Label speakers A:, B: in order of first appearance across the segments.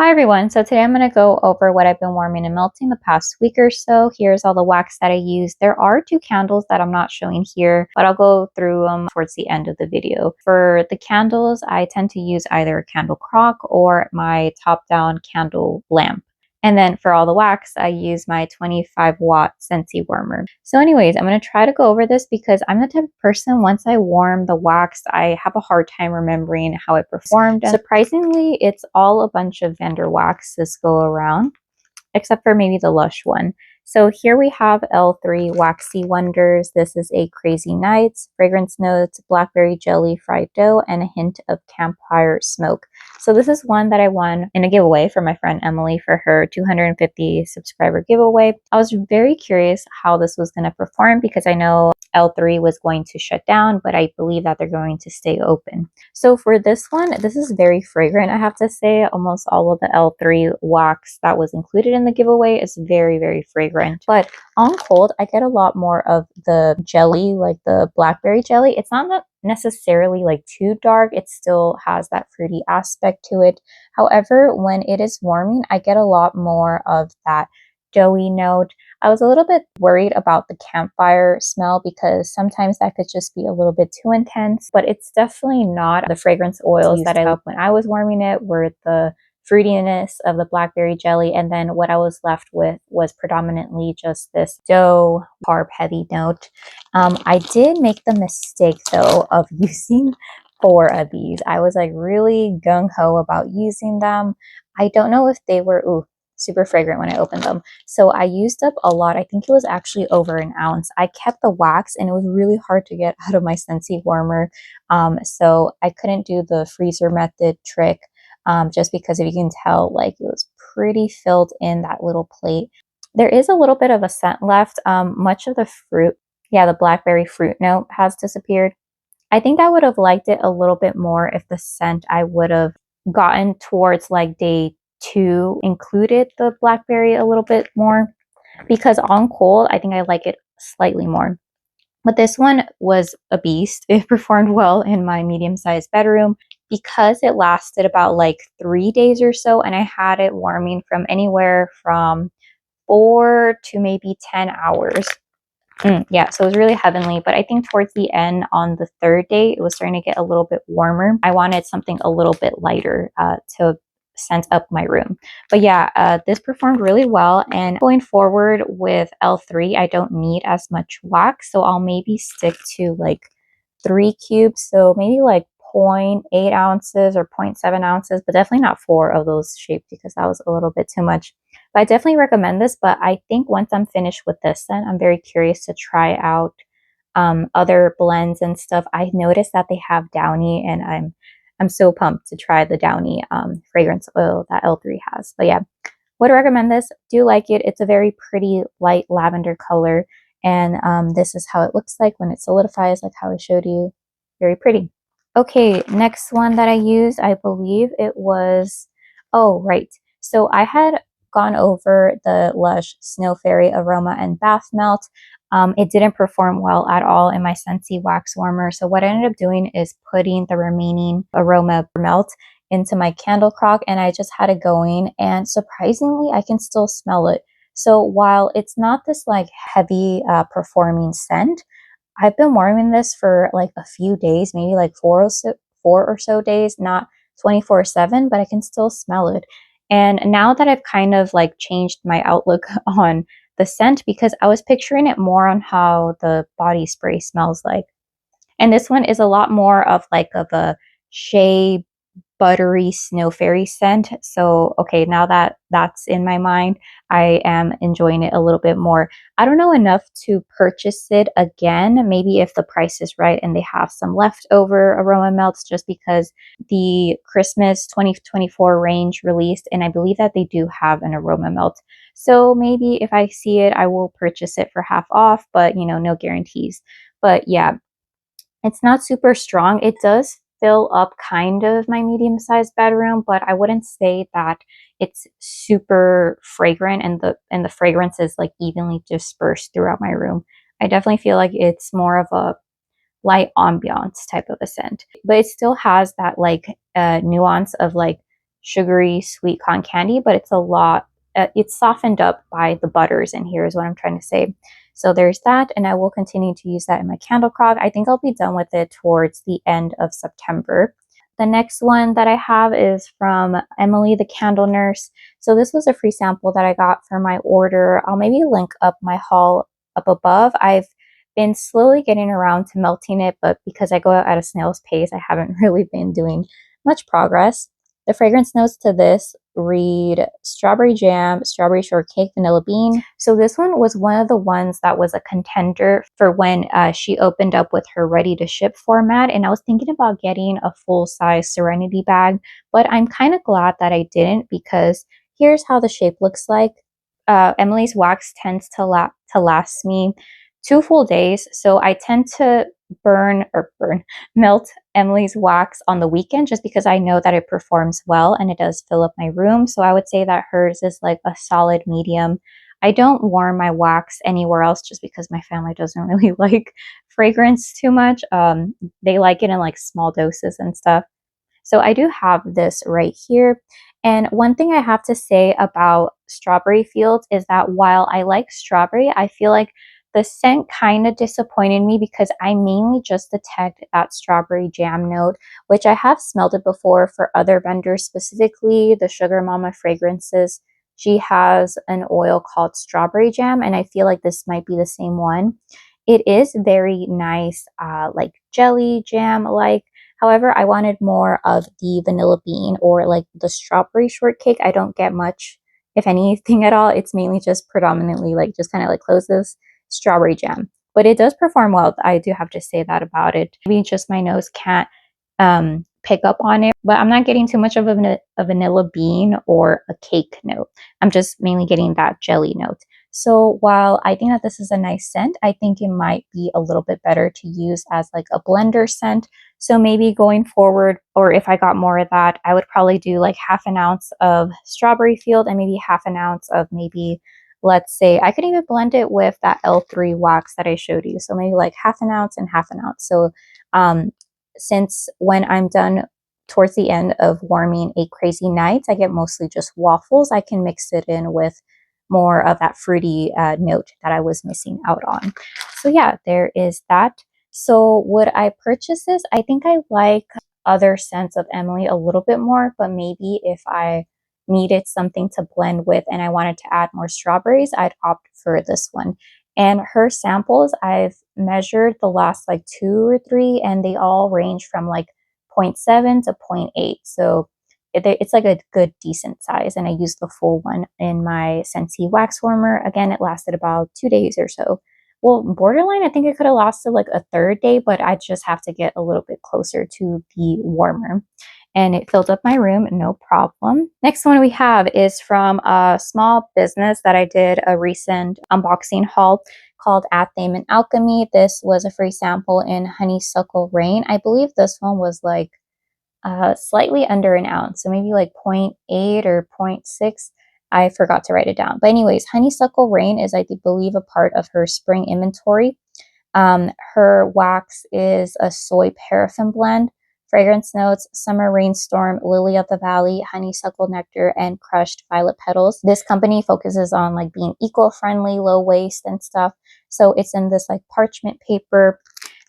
A: Hi everyone, so today I'm going to go over what I've been warming and melting the past week or so. Here's all the wax that I use. There are two candles that I'm not showing here, but I'll go through them towards the end of the video. For the candles, I tend to use either a candle crock or my top-down candle lamp. And then for all the wax, I use my 25-watt Scentsy warmer. So anyways, I'm going to try to go over this because I'm the type of person, once I warm the wax, I have a hard time remembering how it performed. And surprisingly, it's all a bunch of vendor wax this go around, except for maybe the LUSH one. So here we have L3 Waxy Wonders. This is a Crazy Nights, fragrance notes, blackberry jelly, fried dough, and a hint of campfire smoke. So this is one that I won in a giveaway for my friend Emily for her 250 subscriber giveaway. I was very curious how this was going to perform because I know L3 was going to shut down, but I believe that they're going to stay open. So for this one, this is very fragrant, I have to say. Almost all of the L3 wax that was included in the giveaway is very, very fragrant. But on cold, I get a lot more of the jelly, like the blackberry jelly. It's not necessarily like too dark. It still has that fruity aspect to it. However, when it is warming, I get a lot more of that doughy note. I was a little bit worried about the campfire smell because sometimes that could just be a little bit too intense, but it's definitely not. The fragrance oils that I loved when I was warming it were the fruitiness of the blackberry jelly, and then what I was left with was predominantly just this dough carb heavy note. I did make the mistake though of using 4 of these. I was like really gung-ho about using them. I don't know if they were super fragrant when I opened them. So I used up a lot. I think it was actually over an ounce. I kept the wax and it was really hard to get out of my Scentsy warmer. So I couldn't do the freezer method trick just because if you can tell, like it was pretty filled in that little plate. There is a little bit of a scent left. Much of the fruit, the blackberry fruit note has disappeared. I think I would have liked it a little bit more if the scent I would have gotten towards like day 2 included the blackberry a little bit more, because on cold I think I like it slightly more. But this one was a beast. It performed well in my medium-sized bedroom because it lasted about like 3 days or so, and I had it warming from anywhere from 4 to maybe 10 hours. Yeah, so it was really heavenly, but I think towards the end on the 3rd day, it was starting to get a little bit warmer. I wanted something a little bit lighter to scent up my room. But yeah, this performed really well, and going forward with L3, I don't need as much wax, so I'll maybe stick to like 3 cubes, so maybe like 0.8 ounces or 0.7 ounces, but definitely not 4 of those shapes because that was a little bit too much. But I definitely recommend this, but I think once I'm finished with this, then I'm very curious to try out other blends and stuff. I noticed that they have Downy, and I'm so pumped to try the Downy fragrance oil that L3 has. But yeah, would recommend this. Do like it. It's a very pretty light lavender color, and this is how it looks like when it solidifies, like how I showed you. Very pretty. Okay, next one that I used, I believe it was, oh, right. So I had gone over the LUSH Snow Fairy Aroma and Bath Melt. It didn't perform well at all in my Scentsy wax warmer. So what I ended up doing is putting the remaining Aroma melt into my candle crock, and I just had it going, and surprisingly, I can still smell it. So while it's not this like heavy performing scent, I've been warming this for like a few days, maybe like 4 or so days, not 24/7, but I can still smell it. And now that I've kind of like changed my outlook on the scent, because I was picturing it more on how the body spray smells like. And this one is a lot more of like of a shea buttery snow fairy scent. So okay, now that that's in my mind, I am enjoying it a little bit more. I don't know enough to purchase it again, maybe if the price is right and they have some leftover aroma melts, just because the Christmas 2024 range released, and I believe that they do have an aroma melt. So maybe if I see it, I will purchase it for half off, but you know, no guarantees. But yeah, it's not super strong. It does fill up kind of my medium-sized bedroom, but I wouldn't say that it's super fragrant, and the fragrance is like evenly dispersed throughout my room. I definitely feel like it's more of a light ambiance type of a scent, but it still has that like nuance of like sugary sweet cotton candy, but it's a lot, it's softened up by the butters in here is what I'm trying to say. So there's that, and I will continue to use that in my candle crock. I think I'll be done with it towards the end of September. The next one that I have is from Emily, the Candle Nurse. So this was a free sample that I got for my order. I'll maybe link up my haul up above. I've been slowly getting around to melting it, but because I go out at a snail's pace, I haven't really been doing much progress. The fragrance notes to this read strawberry jam, strawberry shortcake, vanilla bean. So this one was one of the ones that was a contender for when she opened up with her ready to ship format. And I was thinking about getting a full size Serenity bag, but I'm kind of glad that I didn't, because here's how the shape looks like. Emily's wax tends to last me 2 full days. So I tend to melt Emily's wax on the weekend just because I know that it performs well and it does fill up my room. So I would say that hers is like a solid medium. I don't warm my wax anywhere else just because my family doesn't really like fragrance too much. They like it in like small doses and stuff. So I do have this right here. And one thing I have to say about Strawberry Fields is that while I like strawberry, I feel like the scent kind of disappointed me because I mainly just detect that strawberry jam note, which I have smelled it before for other vendors, specifically the Sugar Mama fragrances. She has an oil called Strawberry Jam, and I feel like this might be the same one. It is very nice, like jelly jam-like. However, I wanted more of the vanilla bean or like the strawberry shortcake. I don't get much, if anything at all. It's mainly just predominantly like just kind of like closes strawberry jam, but it does perform well. I do have to say that about it. Maybe just my nose can't pick up on it, but I'm not getting too much of a vanilla bean or a cake note. I'm just mainly getting that jelly note. So while I think that this is a nice scent, I think it might be a little bit better to use as like a blender scent. So maybe going forward, or if I got more of that, I would probably do like half an ounce of Strawberry Field and maybe half an ounce of maybe, let's say, I could even blend it with that L3 wax that I showed you. So maybe like half an ounce and half an ounce. So since when I'm done towards the end of warming a crazy night, I get mostly just waffles, I can mix it in with more of that fruity note that I was missing out on. So yeah, there is that. So would I purchase this? I think I like other scents of Emily a little bit more, but maybe if I needed something to blend with and I wanted to add more strawberries, I'd opt for this one. And her samples, I've measured the last like 2 or 3, and they all range from like 0.7 to 0.8. So it's like a good decent size, and I used the full one in my Scentsy wax warmer. Again, it lasted about 2 days or so. Well, borderline, I think it could have lasted like a third day, but I just have to get a little bit closer to the warmer. And it filled up my room, no problem. Next one we have is from a small business that I did a recent unboxing haul called Athame and Alchemy. This was a free sample in Honeysuckle Rain. I believe this one was like slightly under an ounce, so maybe like 0.8 or 0.6. I forgot to write it down. But anyways, Honeysuckle Rain is, I believe, a part of her spring inventory. Her wax is a soy paraffin blend. Fragrance notes: summer rainstorm, lily of the valley, honeysuckle nectar, and crushed violet petals. This company focuses on like being eco-friendly, low waste and stuff. So it's in this like parchment paper.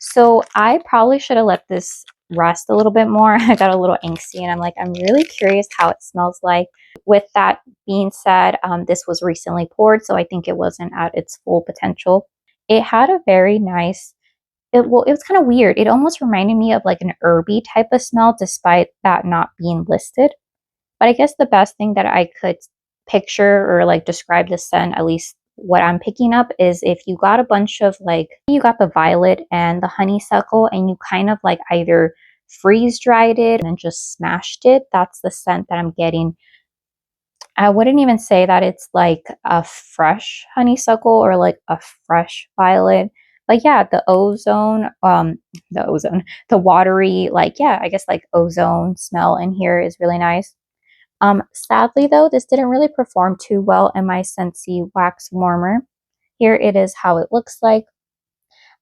A: So I probably should have let this rest a little bit more. I got a little angsty and I'm like, I'm really curious how it smells like. With that being said, this was recently poured, so I think it wasn't at its full potential. It had a very nice, it was kind of weird. It almost reminded me of like an herby type of smell, despite that not being listed. But I guess the best thing that I could picture or like describe the scent, at least what I'm picking up, is if you got a bunch of like, you got the violet and the honeysuckle and you kind of like either freeze dried it and then just smashed it, that's the scent that I'm getting. I wouldn't even say that it's like a fresh honeysuckle or like a fresh violet. But yeah, the watery, like, yeah, I guess like ozone smell in here is really nice. Sadly though, this didn't really perform too well in my Scentsy wax warmer. Here it is how it looks like.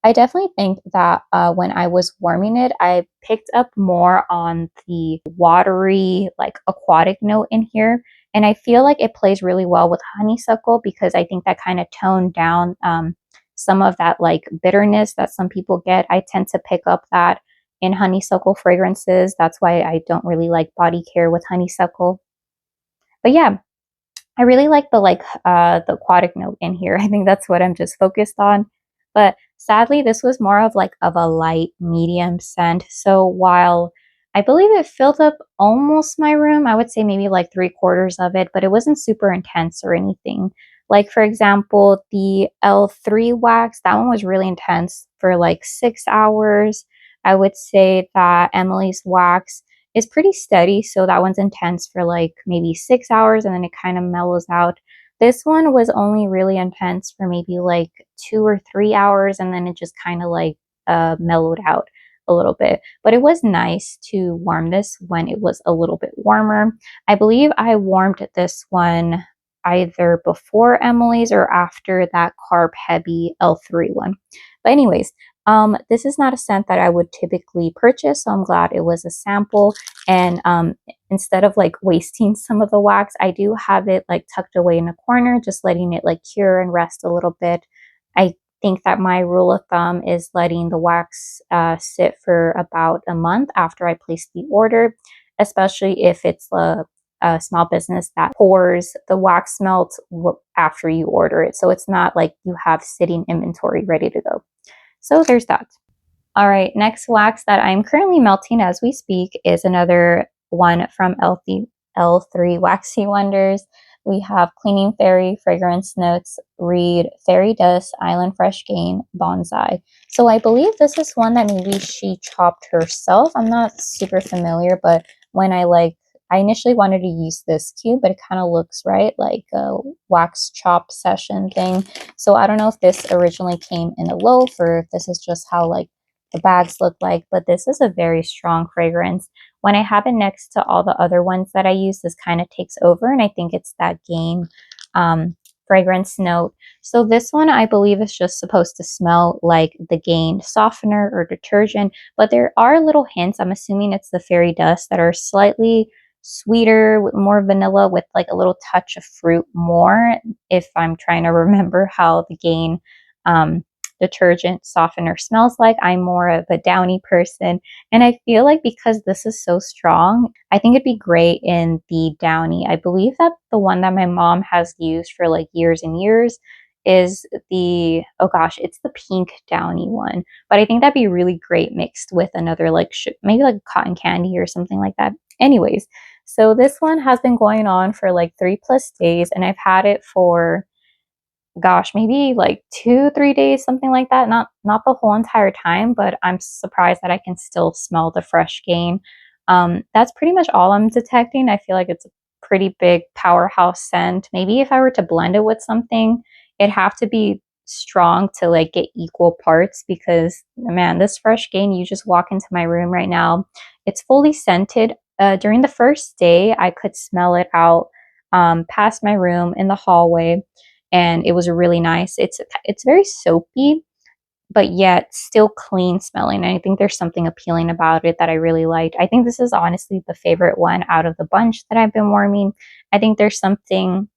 A: I definitely think that when I was warming it, I picked up more on the watery, like aquatic note in here. And I feel like it plays really well with honeysuckle because I think that kind of toned down some of that like bitterness that some people get. I tend to pick up that in honeysuckle fragrances. That's why I don't really like body care with honeysuckle. But yeah, I really like the aquatic note in here. I think that's what I'm just focused on. But sadly, this was more of like of a light medium scent. So while I believe it filled up almost my room, I would say maybe like 3/4 of it, but it wasn't super intense or anything. Like for example, the L3 wax, that one was really intense for like 6 hours. I would say that Emily's wax is pretty steady. So that one's intense for like maybe 6 hours and then it kind of mellows out. This one was only really intense for maybe like 2 or 3 hours and then it just kind of like mellowed out a little bit. But it was nice to warm this when it was a little bit warmer. I believe I warmed this one either before Emily's or after that carb heavy L3 one. But anyways, this is not a scent that I would typically purchase, so I'm glad it was a sample. And instead of like wasting some of the wax, I do have it like tucked away in a corner, just letting it like cure and rest a little bit. I think that my rule of thumb is letting the wax sit for about a month after I place the order, especially if it's a small business that pours the wax melt after you order it. So it's not like you have sitting inventory ready to go. So there's that. All right, next wax that I'm currently melting as we speak is another one from L3 Waxy Wonders. We have Cleaning Fairy, Fragrance Notes, Reed, Fairy Dust, Island Fresh Gain, Bonsai. So I believe this is one that maybe she chopped herself. I'm not super familiar, but when I initially wanted to use this cube, but it kind of looks right, like a wax chop session thing. So I don't know if this originally came in a loaf or if this is just how like the bags look like, but this is a very strong fragrance. When I have it next to all the other ones that I use, this kind of takes over, and I think it's that Gain fragrance note. So this one, I believe, is just supposed to smell like the Gain softener or detergent, but there are little hints, I'm assuming it's the fairy dust, that are slightly sweeter, with more vanilla, with like a little touch of fruit more, if I'm trying to remember how the Gain detergent softener smells like. I'm more of a downy person, and I feel like because this is so strong, I think it'd be great in the downy. I believe that the one that my mom has used for like years and years is the, oh gosh, it's the pink downy one, but I think that'd be really great mixed with another like maybe like cotton candy or something like that. Anyways, so this one has been going on for like 3+ days, and I've had it for, gosh, maybe like 2-3 days, something like that. Not the whole entire time, but I'm surprised that I can still smell the fresh Gain. That's pretty much all I'm detecting. I feel like it's a pretty big powerhouse scent. Maybe if I were to blend it with something, it'd have to be strong to like get equal parts, because man, this fresh Gain, you just walk into my room right now, it's fully scented. During the first day, I could smell it out past my room in the hallway, and it was really nice. It's very soapy, but yet still clean smelling. And I think there's something appealing about it that I really liked. I think this is honestly the favorite one out of the bunch that I've been warming. I think there's something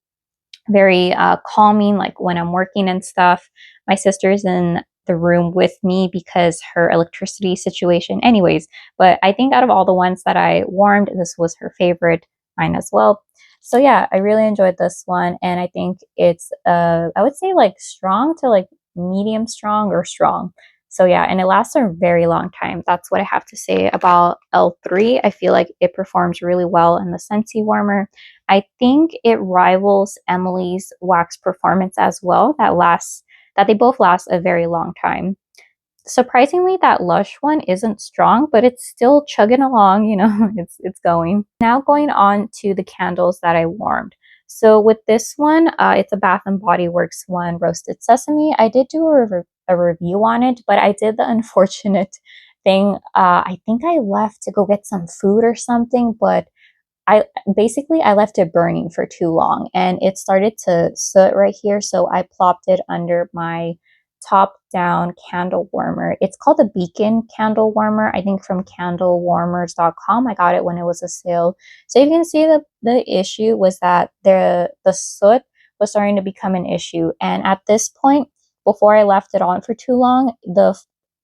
A: very calming, like when I'm working and stuff. My sister's in the room with me because her electricity situation. Anyways, but I think out of all the ones that I warmed, this was her favorite, mine as well. So yeah, I really enjoyed this one, and I think it's I would say like strong to like medium strong or strong. So yeah, and it lasts a very long time. That's what I have to say about L3. I feel like it performs really well in the Scentsy warmer. I think it rivals Emily's wax performance as well. That they both last a very long time. Surprisingly, that Lush one isn't strong, but it's still chugging along, you know, it's going. Now going on to the candles that I warmed. So with this one, it's a Bath and Body Works one, Roasted Sesame. I did do a review on it, but I did the unfortunate thing. I think I left to go get some food or something, but I left it burning for too long, and it started to soot right here. So I plopped it under my top down candle warmer. It's called the Beacon candle warmer, I think from candlewarmers.com. I got it when it was a sale. So you can see the issue was that the soot was starting to become an issue. And at this point, before I left it on for too long,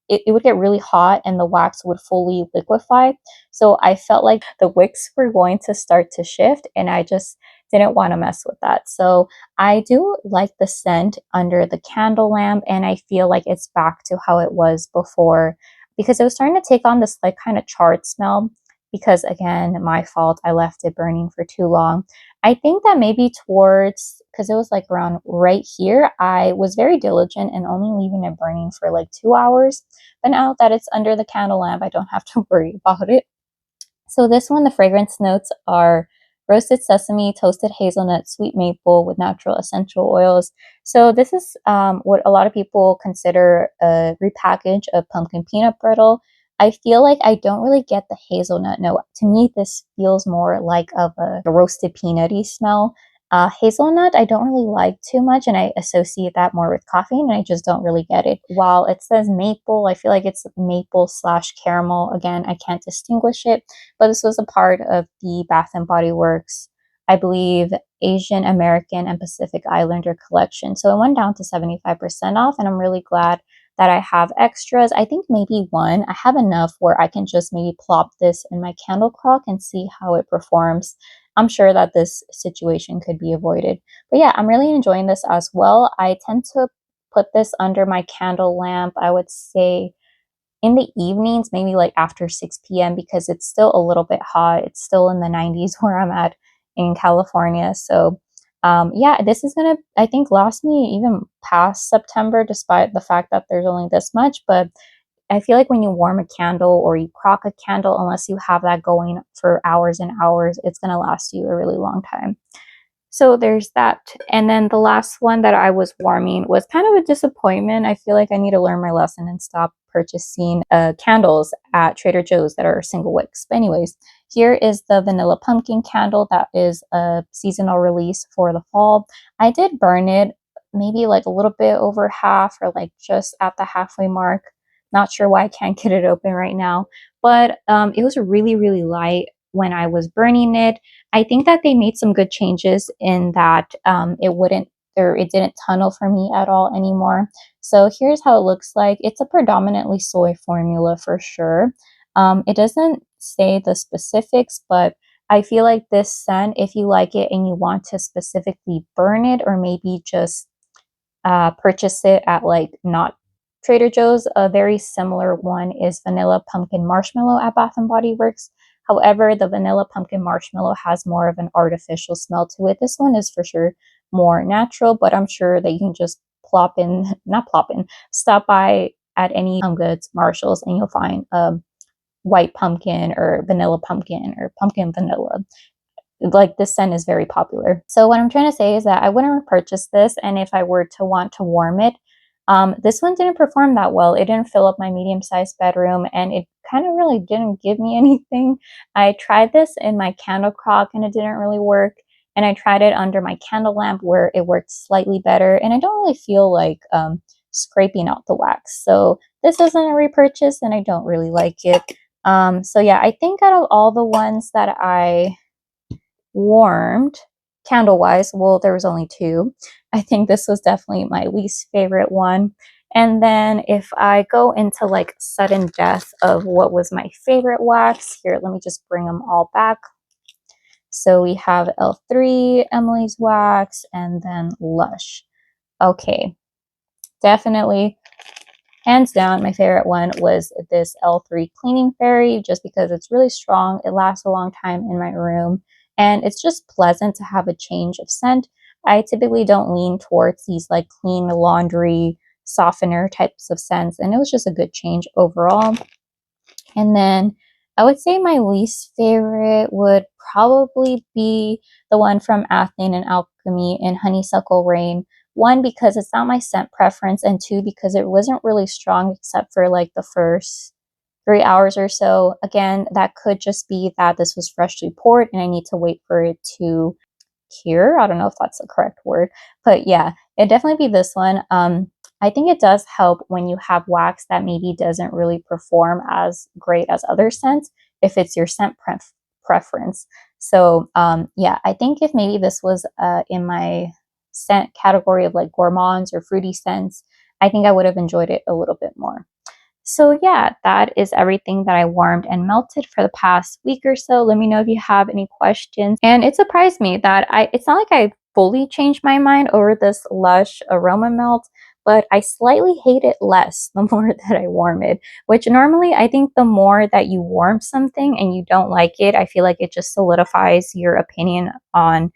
A: it would get really hot and the wax would fully liquefy. So I felt like the wicks were going to start to shift, and I just didn't want to mess with that. So I do like the scent under the candle lamp, and I feel like it's back to how it was before, because it was starting to take on this like kind of charred smell. Because again, my fault, I left it burning for too long. I think that maybe towards, because it was like around right here, I was very diligent and only leaving it burning for like 2 hours. But now that it's under the candle lamp, I don't have to worry about it. So this one, the fragrance notes are roasted sesame, toasted hazelnut, sweet maple with natural essential oils. So this is what a lot of people consider a repackage of pumpkin peanut brittle. I feel like I don't really get the hazelnut note. To me, this feels more like of a roasted peanutty smell. Hazelnut, I don't really like too much, and I associate that more with coffee, and I just don't really get it. While it says maple, I feel like it's maple / caramel. Again, I can't distinguish it, but this was a part of the Bath and Body Works, I believe, Asian American and Pacific Islander collection. So it went down to 75% off, and I'm really glad that I have extras. I think maybe one. I have enough where I can just maybe plop this in my candle crock and see how it performs. I'm sure that this situation could be avoided. But yeah, I'm really enjoying this as well. I tend to put this under my candle lamp, I would say in the evenings, maybe like after 6 p.m. because it's still a little bit hot. It's still in the 90s where I'm at in California. So yeah, this is gonna, I think, last me even past September, despite the fact that there's only this much. But I feel like when you warm a candle or you crock a candle, unless you have that going for hours and hours, it's gonna last you a really long time. So there's that. And then the last one that I was warming was kind of a disappointment. I feel like I need to learn my lesson and stop purchasing candles at Trader Joe's that are single wicks. But anyways, here is the vanilla pumpkin candle that is a seasonal release for the fall. I did burn it maybe like a little bit over half, or like just at the halfway mark. Not sure why I can't get it open right now, but it was really, really light when I was burning it. I think that they made some good changes in that it didn't tunnel for me at all anymore. So here's how it looks like. It's a predominantly soy formula for sure. It doesn't say the specifics, but I feel like this scent, if you like it and you want to specifically burn it, or maybe just purchase it at like not Trader Joe's, a very similar one is vanilla pumpkin marshmallow at Bath and Body Works. However, the vanilla pumpkin marshmallow has more of an artificial smell to it. This one is for sure more natural, but I'm sure that you can just stop by at any Home Goods, Marshalls, and you'll find white pumpkin or vanilla pumpkin or pumpkin vanilla. Like, this scent is very popular. So what I'm trying to say is that I wouldn't repurchase this, and if I were to want to warm it, this one didn't perform that well. It didn't fill up my medium-sized bedroom, and it kind of really didn't give me anything. I tried this in my candle crock and it didn't really work, and I tried it under my candle lamp where it worked slightly better, and I don't really feel like scraping out the wax. So this isn't a repurchase, and I don't really like it. So yeah, I think out of all the ones that I warmed candle wise, well, there was only two. I think this was definitely my least favorite one. And then if I go into like sudden death of what was my favorite wax, here, let me just bring them all back. So we have L3, Emily's wax, and then Lush. Okay, definitely hands down, my favorite one was this L3 Cleaning Fairy, just because it's really strong. It lasts a long time in my room, and it's just pleasant to have a change of scent. I typically don't lean towards these like clean laundry softener types of scents, and it was just a good change overall. And then I would say my least favorite would probably be the one from Athame and Alchemy in Honeysuckle Rain. One, because it's not my scent preference, and two, because it wasn't really strong except for like the first 3 hours or so. Again, that could just be that this was freshly poured and I need to wait for it to cure. I don't know if that's the correct word, but yeah, it'd definitely be this one. I think it does help when you have wax that maybe doesn't really perform as great as other scents if it's your scent preference. So yeah, I think if maybe this was in my scent category of like gourmands or fruity scents, I think I would have enjoyed it a little bit more. So yeah, that is everything that I warmed and melted for the past week or so. Let me know if you have any questions. And it surprised me that it's not like I fully changed my mind over this Lush aroma melt, but I slightly hate it less the more that I warm it, which normally I think the more that you warm something and you don't like it, I feel like it just solidifies your opinion on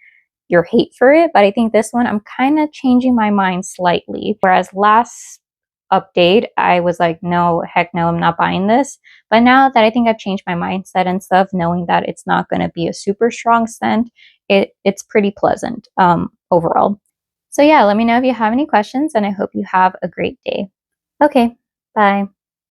A: your hate for it. But I think this one, I'm kind of changing my mind slightly. Whereas last update, I was like, no, heck no, I'm not buying this. But now that I think I've changed my mindset and stuff, knowing that it's not going to be a super strong scent, it's pretty pleasant overall. So yeah, let me know if you have any questions, and I hope you have a great day. Okay, bye.